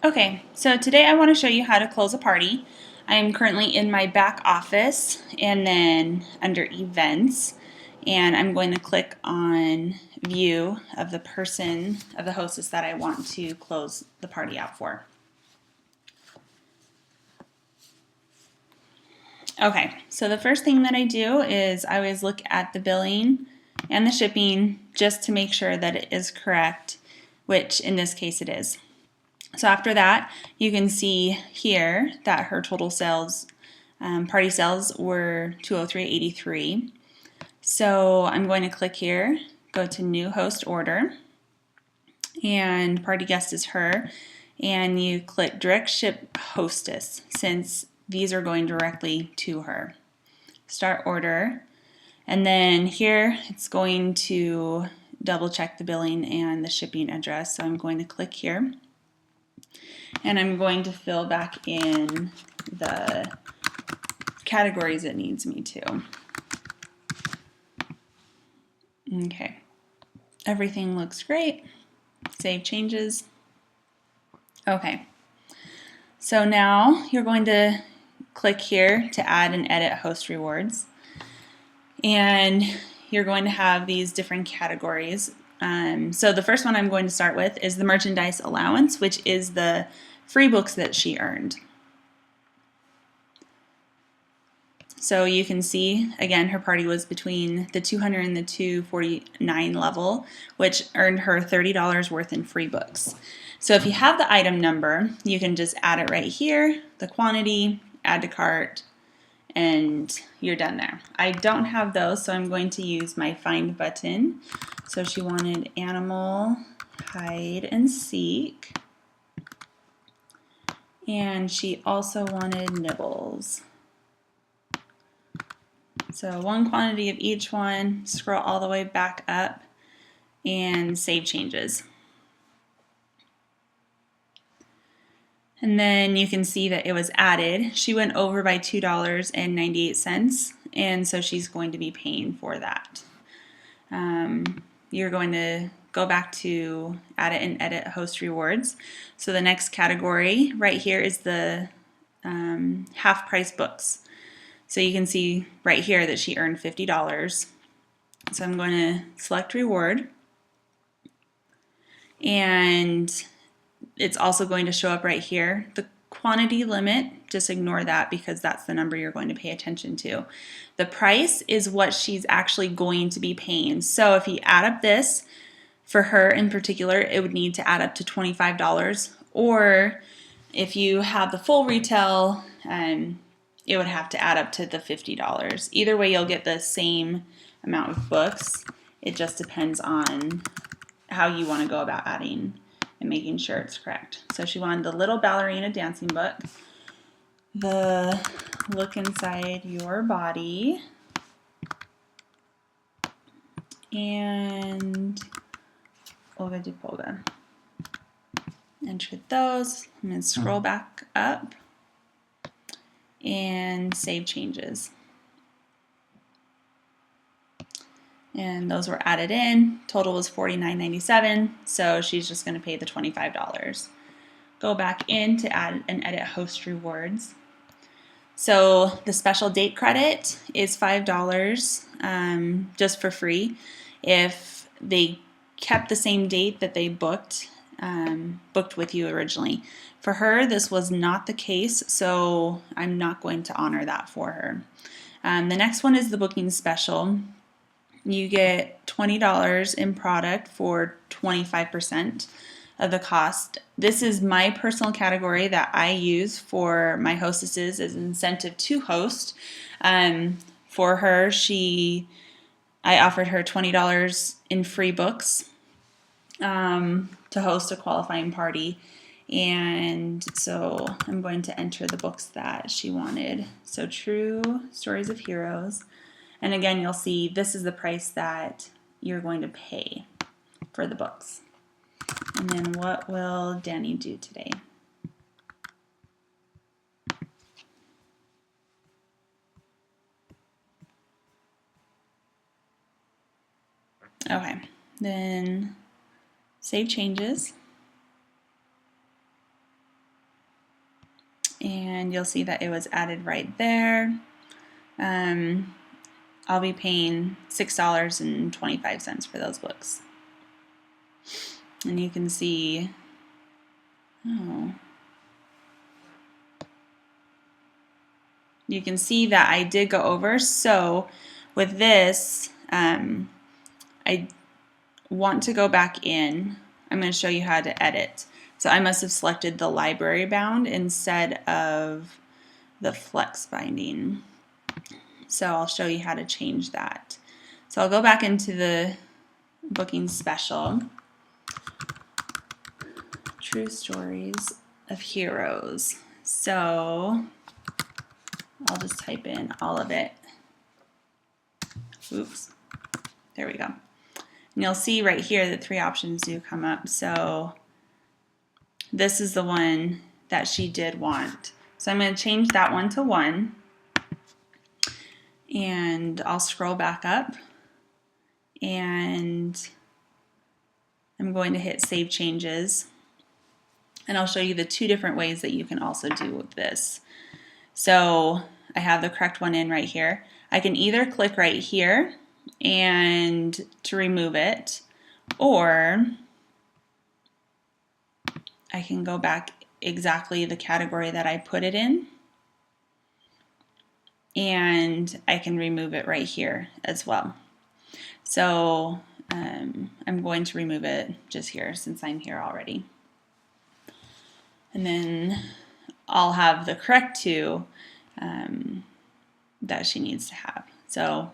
Okay, so today I want to show you how to close a party. I am currently in my back office and then under events, and I'm going to click on view of the person, of the hostess that I want to close the party out for. Okay, so the first thing that I do is I always look at the billing and the shipping just to make sure that it is correct, which in this case it is. So after that, you can see here that her total sales, party sales were $203.83. So I'm going to click here, go to new host order, and party guest is her, and you click direct ship hostess since these are going directly to her. Start order, and then here it's going to double check the billing and the shipping address. So I'm going to click here. And I'm going to fill back in the categories it needs me to. Okay, everything looks great. Save changes. Okay, so now you're going to click here to add and edit host rewards. And you're going to have these different categories. So the first one I'm going to start with is the merchandise allowance, which is the free books that she earned. So you can see, again, her party was between the 200 and the 249 level, which earned her $30 worth in free books. So if you have the item number, you can just add it right here, the quantity, add to cart, and you're done there. I don't have those, so I'm going to use my find button. So she wanted animal, hide and seek, and she also wanted nibbles. So one quantity of each one, scroll all the way back up and save changes. And then you can see that it was added. She went over by $2.98, and so she's going to be paying for that. You're going to go back to add it and edit host rewards. So the next category right here is the half price books. So you can see right here that she earned $50. So I'm going to select reward, and it's also going to show up right here. The quantity limit, just ignore that because that's the number you're going to pay attention to. The price is what she's actually going to be paying. So if you add up this, for her in particular, it would need to add up to $25, or if you have the full retail, it would have to add up to the $50. Either way, you'll get the same amount of books. It just depends on how you want to go about adding and making sure it's correct. So she wanted the Little Ballerina dancing book, the Look Inside Your Body, and Olga de Polga. Enter those. I'm going to scroll back up and save changes. And those were added in. Total was $49.97, so she's just going to pay the $25. Go back in to add and edit host rewards. So the special date credit is $5 just for free if they kept the same date that they booked with you originally. For her, this was not the case, so I'm not going to honor that for her. The next one is the booking special. You get $20 in product for 25% of the cost. This is my personal category that I use for my hostesses as incentive to host. For her, I offered her $20 in free books to host a qualifying party. And so I'm going to enter the books that she wanted. So True Stories of Heroes. And again, you'll see this is the price that you're going to pay for the books. And then what will Danny do today? Okay, then save changes. and you'll see that it was added right there. I'll be paying $6.25 for those books. And you can see, you can see that I did go over. So with this, I want to go back in. I'm going to show you how to edit. So I must have selected the library bound instead of the flex binding. So I'll show you how to change that. So I'll go back into the booking special. True Stories of Heroes. So I'll just type in all of it. Oops. There we go. And you'll see right here that 3 options do come up. So this is the one that she did want. So I'm going to change that one to 1. And I'll scroll back up. And I'm going to hit Save Changes. And I'll show you the 2 different ways that you can also do with this. So I have the correct one in right here. I can either click right here and to remove it, or I can go back exactly the category that I put it in, and I can remove it right here as well. So I'm going to remove it just here since I'm here already. And then I'll have the correct 2 that she needs to have. So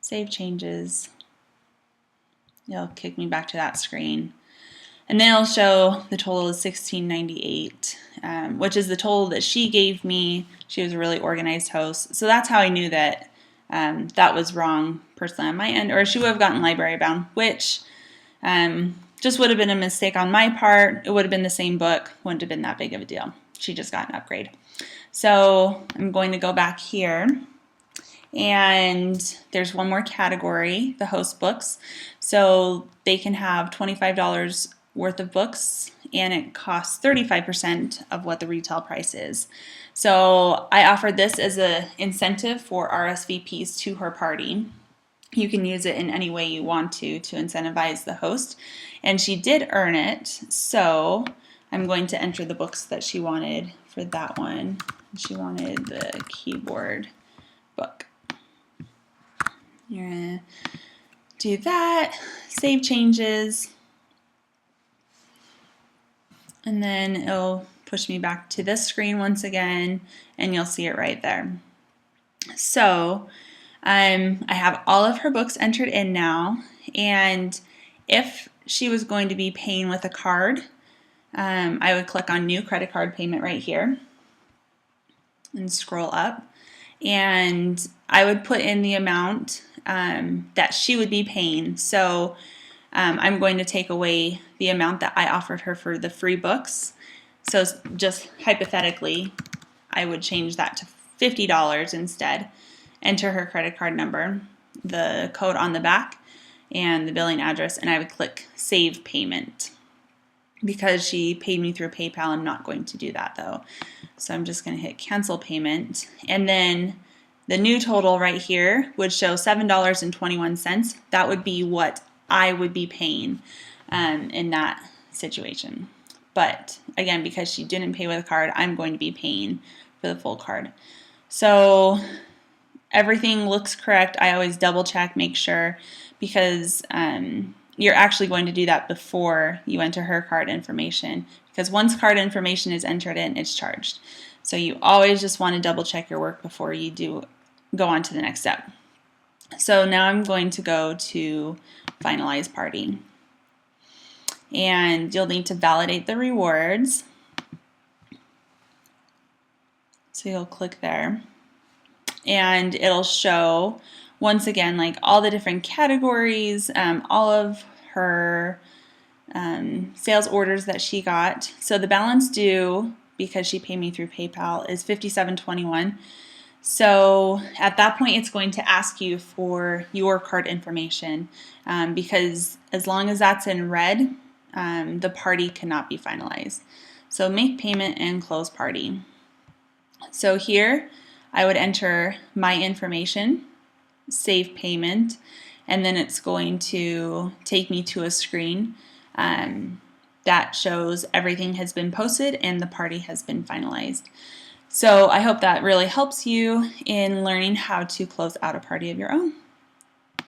Save Changes. It'll kick me back to that screen. And then it'll show the total is $16.98, which is the total that she gave me. She was a really organized host. So that's how I knew that that was wrong personally on my end, or she would have gotten library bound, which just would have been a mistake on my part. It would have been the same book, wouldn't have been that big of a deal. She just got an upgrade. So I'm going to go back here, and there's one more category, the host books. So they can have $25 worth of books, and it costs 35% of what the retail price is. So I offered this as an incentive for RSVPs to her party. You can use it in any way you want to incentivize the host. And she did earn it, so I'm going to enter the books that she wanted for that one. She wanted the keyboard book. You're going to do that, save changes, and then it'll push me back to this screen once again, and you'll see it right there. So I have all of her books entered in now, and if she was going to be paying with a card, I would click on New Credit Card Payment right here and scroll up, and I would put in the amount that she would be paying. So I'm going to take away the amount that I offered her for the free books. So just hypothetically, I would change that to $50 instead. Enter her credit card number, the code on the back, and the billing address, and I would click Save Payment. Because she paid me through PayPal, I'm not going to do that though. So I'm just going to hit Cancel Payment, and then the new total right here would show $7.21. That would be what I would be paying in that situation. But again, because she didn't pay with a card, I'm going to be paying for the full card. So everything looks correct. I always double check, make sure, because you're actually going to do that before you enter her card information, because once card information is entered in, it's charged. So you always just want to double check your work before you go on to the next step. So now I'm going to go to Finalize Party, and you'll need to validate the rewards. So you'll click there, and it'll show once again like all the different categories, all of her sales orders that she got. So the balance due, because she paid me through PayPal, is $57.21. So at that point, it's going to ask you for your card information, because as long as that's in red, the party cannot be finalized. So make payment and close party. So here I would enter my information, save payment, and then it's going to take me to a screen that shows everything has been posted and the party has been finalized. So I hope that really helps you in learning how to close out a party of your own.